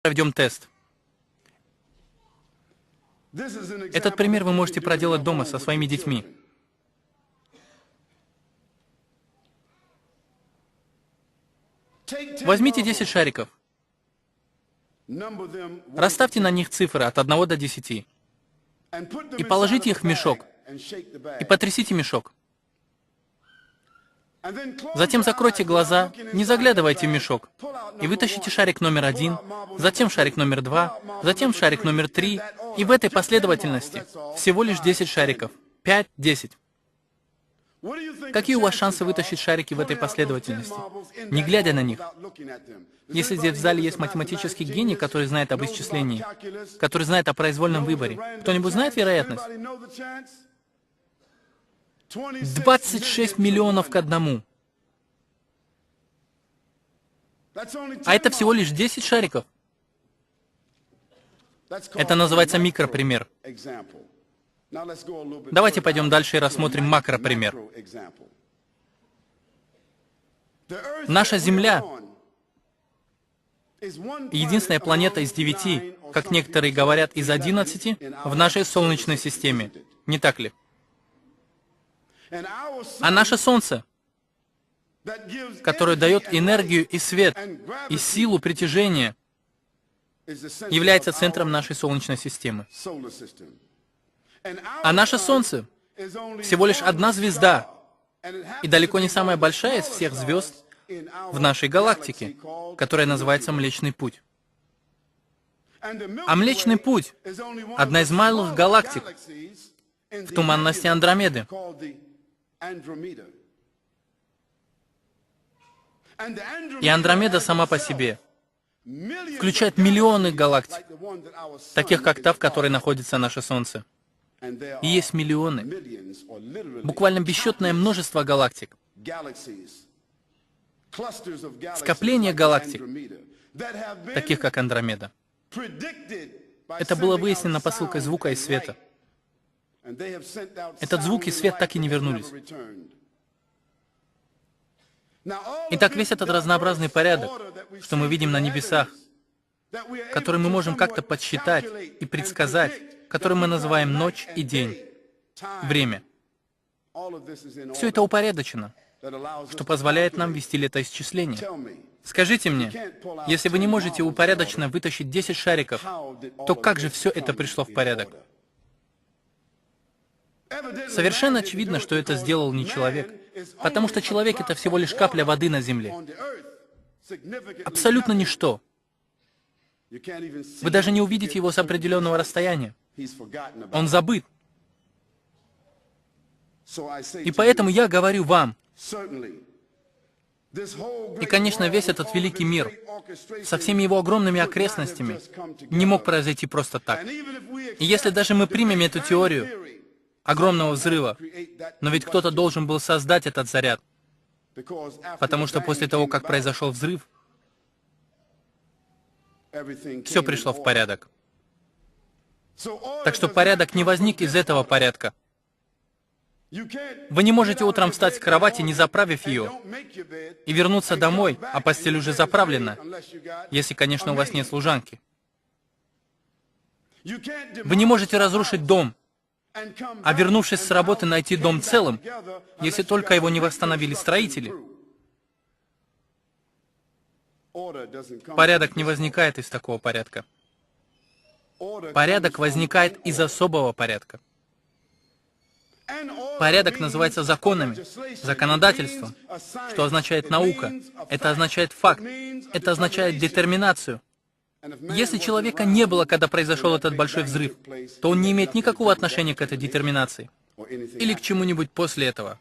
проведем тест. Этот пример вы можете проделать дома со своими детьми. Возьмите 10 шариков. Расставьте на них цифры от 1 до 10. И положите их в мешок. И потрясите мешок. Затем закройте глаза, не заглядывайте в мешок. И вытащите шарик номер 1, затем шарик номер 2, затем шарик номер 3. И в этой последовательности всего лишь 10 шариков. 5, 10. Какие у вас шансы вытащить шарики в этой последовательности, не глядя на них? Если здесь в зале есть математический гений, который знает об исчислении, который знает о произвольном выборе, кто-нибудь знает вероятность? 26 миллионов к 1. А это всего лишь 10 шариков. Это называется микропример. Давайте пойдем дальше и рассмотрим макропример. Наша Земля — единственная планета из 9, как некоторые говорят, из 11 в нашей Солнечной системе. Не так ли? А наше Солнце, которое дает энергию и свет, и силу притяжения, является центром нашей Солнечной системы. А наше Солнце всего лишь одна звезда, и далеко не самая большая из всех звезд в нашей галактике, которая называется Млечный Путь. А Млечный Путь — одна из малых галактик в туманности Андромеды. И Андромеда сама по себе включает миллионы галактик, таких как та, в которой находится наше Солнце. И есть миллионы, буквально бесчетное множество галактик, скопление галактик, таких как Андромеда. Это было выяснено посылкой звука и света. Этот звук и свет так и не вернулись. Итак, весь этот разнообразный порядок, что мы видим на небесах, который мы можем как-то подсчитать и предсказать, который мы называем ночь и день, время. Все это упорядочено, что позволяет нам вести летоисчисление. Скажите мне, если вы не можете упорядоченно вытащить 10 шариков, то как же все это пришло в порядок? Совершенно очевидно, что это сделал не человек, потому что человек — это всего лишь капля воды на земле. Абсолютно ничто. Вы даже не увидите его с определенного расстояния. Он забыт. И поэтому я говорю вам, и, конечно, весь этот великий мир со всеми его огромными окрестностями не мог произойти просто так. И если даже мы примем эту теорию огромного взрыва, но ведь кто-то должен был создать этот заряд, потому что после того, как произошел взрыв, все пришло в порядок. Так что порядок не возник из этого порядка. Вы не можете утром встать с кровати, не заправив ее, и вернуться домой, а постель уже заправлена, если, конечно, у вас нет служанки. Вы не можете разрушить дом, а вернувшись с работы, найти дом целым, если только его не восстановили строители. Порядок не возникает из такого порядка. Порядок возникает из особого порядка. Порядок называется законами, законодательством, что означает наука. Это означает факт. Это означает детерминацию. Если человека не было, когда произошел этот большой взрыв, то он не имеет никакого отношения к этой детерминации или к чему-нибудь после этого.